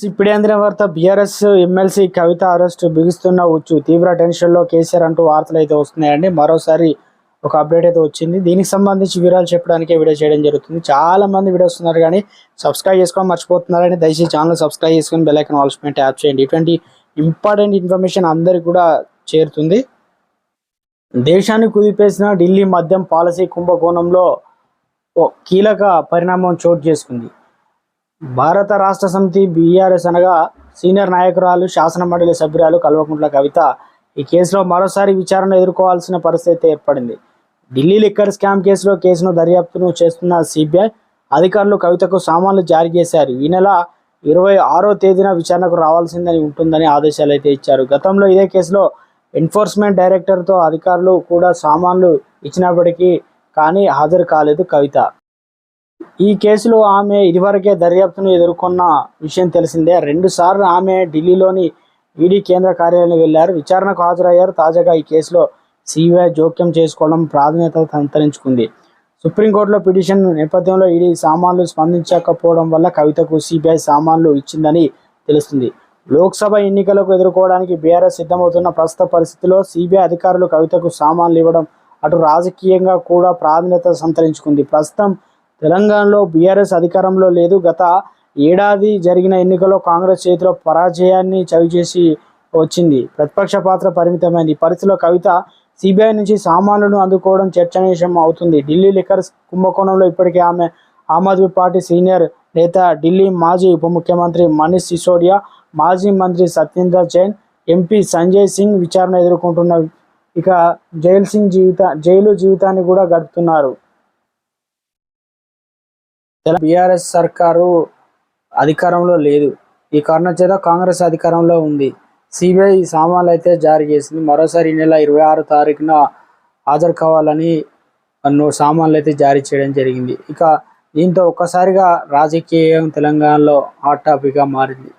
ఇప్పుడే అందిన వార్త బీఆర్ఎస్ ఎమ్మెల్సీ కవిత అరెస్ట్ బిగుస్తున్న ఉచ్చు తీవ్ర టెన్షన్లో కేసీఆర్ అంటూ వార్తలు అయితే వస్తున్నాయండి. మరోసారి ఒక అప్డేట్ అయితే వచ్చింది. దీనికి సంబంధించి వివరాలు చెప్పడానికి వీడియో చేయడం జరుగుతుంది. చాలా మంది వీడియో వస్తున్నారు కానీ సబ్స్క్రైబ్ చేసుకోవడం మర్చిపోతున్నారని దయచేసి ఛానల్ సబ్స్క్రైబ్ చేసుకుని బెల్ ఐకాన్ ఆల్ పైన ట్యాప్ చేయండి. ఇటువంటి ఇంపార్టెంట్ ఇన్ఫర్మేషన్ అందరికి కూడా చేరుతుంది. దేశాన్ని కుదిపేసిన ఢిల్లీ మద్యం పాలసీ కుంభకోణంలో కీలక పరిణామం చోటు చేసుకుంది. భారత రాష్ట్ర సమితి బీఆర్ఎస్ అనగా సీనియర్ నాయకురాలు శాసనమండలి సభ్యురాలు కల్వకుంట్ల కవిత ఈ కేసులో మరోసారి విచారణ ఎదుర్కోవాల్సిన పరిస్థితి ఏర్పడింది. ఢిల్లీ లిక్కర్ స్కామ్ కేసును దర్యాప్తును చేస్తున్న సిబిఐ అధికారులు కవితకు సమన్లు జారీ చేశారు. ఈ నెల 26వ తేదీన విచారణకు రావాల్సిందని ఉంటుందని ఆదేశాలు అయితే ఇచ్చారు. గతంలో ఇదే కేసులో ఎన్ఫోర్స్మెంట్ డైరెక్టర్తో అధికారులు కూడా సమన్లు ఇచ్చినప్పటికీ కానీ హాజరు కాలేదు కవిత. ఈ కేసులో ఆమె ఇదివరకే దర్యాప్తును ఎదుర్కొన్న విషయం తెలిసిందే. 2 సార్లు ఆమె ఢిల్లీలోని ఈడీ కేంద్ర కార్యాలయానికి వెళ్లారు, విచారణకు హాజరయ్యారు. తాజాగా ఈ కేసులో సిబిఐ జోక్యం చేసుకోవడం ప్రాధాన్యత సంతరించుకుంది. సుప్రీంకోర్టులో పిటిషన్ నేపథ్యంలో ఈడీ సమన్లు స్పందించకపోవడం వల్ల కవితకు సిబిఐ సమన్లు ఇచ్చిందని తెలుస్తుంది. లోక్సభ ఎన్నికలకు ఎదుర్కోవడానికి బీఆర్ఎస్ సిద్ధమవుతున్న ప్రస్తుత పరిస్థితిలో సిబిఐ అధికారులు కవితకు సమన్లు ఇవ్వడం అటు రాజకీయంగా కూడా ప్రాధాన్యత సంతరించుకుంది. ప్రస్తుతం తెలంగాణలో బీఆర్ఎస్ అధికారంలో లేదు. గత ఏడాది జరిగిన ఎన్నికల్లో కాంగ్రెస్ చేతిలో పరాజయాన్ని చవిచేసి వచ్చింది. ప్రతిపక్ష పాత్ర పరిమితమైంది. ఈ పరిస్థితిలో కవిత సిబిఐ నుంచి సామాన్లను అందుకోవడం చర్చనీయాంశం అవుతుంది. ఢిల్లీ లిక్కర్ కుంభకోణంలో ఇప్పటికే ఆమె ఆమ్ ఆద్మీ పార్టీ సీనియర్ నేత, ఢిల్లీ మాజీ ఉప ముఖ్యమంత్రి మనీష్ సిసోడియా, మాజీ మంత్రి సత్యేంద్ర జైన్, ఎంపీ సంజయ్ సింగ్ విచారణ ఎదుర్కొంటున్న ఇక జైలు జీవితాన్ని కూడా గడుపుతున్నారు. బీఆర్ఎస్ సర్కారు అధికారంలో లేదు. ఈ కారణం చేత కాంగ్రెస్ అధికారంలో ఉంది. సిబిఐ సమన్లు అయితే జారీ చేసింది. మరోసారి ఈ నెల 26వ తారీఖున హాజరు కావాలని సమన్లు అయితే జారీ చేయడం జరిగింది. ఇక దీంతో ఒక్కసారిగా రాజకీయం తెలంగాణలో హాట్ టాపిక్గా మారింది.